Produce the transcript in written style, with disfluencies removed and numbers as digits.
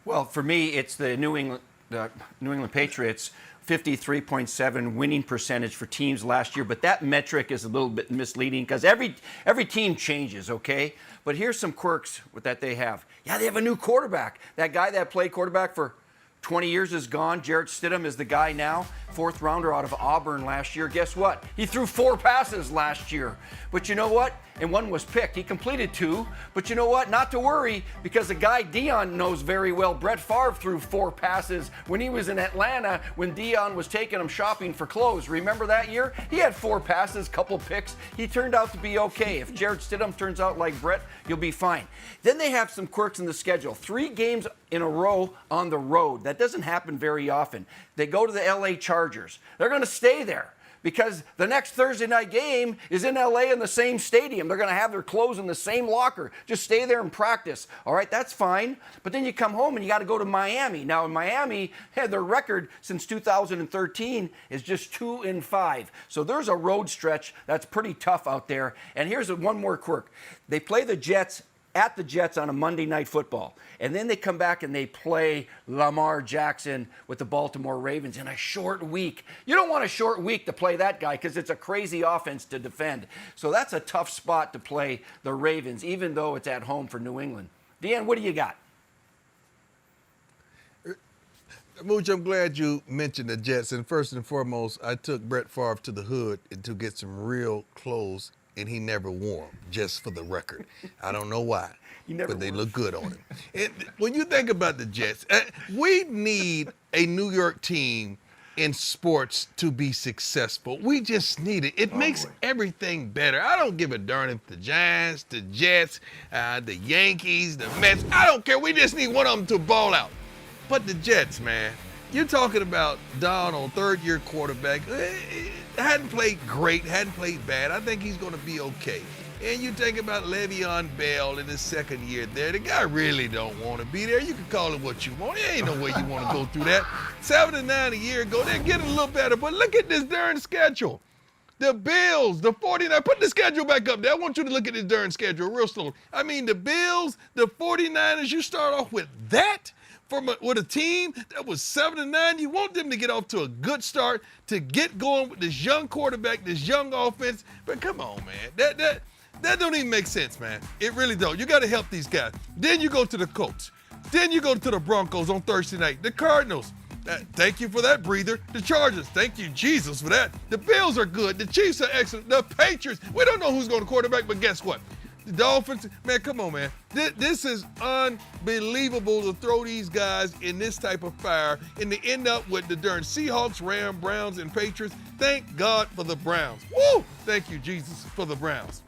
Well, for me, it's the New England Patriots. 53.7 winning percentage for teams last year, but that metric is a little bit misleading because every team changes, okay? But here's some quirks that they have. Yeah, they have a new quarterback. That guy that played quarterback for 20 years is gone. Jarrett Stidham is the guy now, fourth rounder out of Auburn last year. Guess what? He threw 4 passes last year. But you know what? And one was picked. He completed 2. But you know what? Not to worry, because the guy Dion knows very well. Brett Favre threw 4 passes when he was in Atlanta when Dion was taking him shopping for clothes. Remember that year? He had 4 passes, couple picks. He turned out to be okay. If Jarrett Stidham turns out like Brett, you'll be fine. Then they have some quirks in the schedule. 3 games in a row on the road. That doesn't happen very often. They go to the LA Chargers. They're going to stay there because the next Thursday night game is in LA in the same stadium. They're going to have their clothes in the same locker. Just stay there and practice. All right, that's fine. But then you come home and you got to go to Miami. Now, in Miami, their record since 2013 is just 2-5. So there's a road stretch that's pretty tough out there. And here's one more quirk. They play the Jets at the Jets on a Monday Night Football. And then they come back and they play Lamar Jackson with the Baltimore Ravens in a short week. You don't want a short week to play that guy because it's a crazy offense to defend. So that's a tough spot to play the Ravens, even though it's at home for New England. Deanne, what do you got? Mooch, I'm glad you mentioned the Jets. And first and foremost, I took Brett Favre to the hood to get some real clothes, and he never wore them, just for the record. I don't know why, but they look good on him. And when you think about the Jets, we need a New York team in sports to be successful. We just need it. It makes everything better. I don't give a darn if the Giants, the Jets, the Yankees, the Mets, I don't care. We just need one of them to ball out. But the Jets, man, you're talking about Donald, third-year quarterback. Hadn't played great, hadn't played bad. I think he's going to be okay. And you think about Le'Veon Bell in his second year there. The guy really don't want to be there. You can call it what you want. There ain't no way you want to go through that. 7-9 a year ago, they're getting a little better. But look at this darn schedule. The Bills, the 49ers, put the schedule back up there. I want you to look at this darn schedule real slow. I mean, the Bills, the 49ers, you start off with that? With a team that was 7-9, you want them to get off to a good start, to get going with this young quarterback, this young offense. But come on, man, that don't even make sense, man. It really don't. You got to help these guys. Then you go to the Colts. Then you go to the Broncos on Thursday night. The Cardinals. Thank you for that breather. The Chargers. Thank you, Jesus, for that. The Bills are good. The Chiefs are excellent. The Patriots. We don't know who's going to quarterback, but guess what? The Dolphins, man, come on, man. This is unbelievable to throw these guys in this type of fire and to end up with the darn Seahawks, Rams, Browns, and Patriots. Thank God for the Browns. Woo! Thank you, Jesus, for the Browns.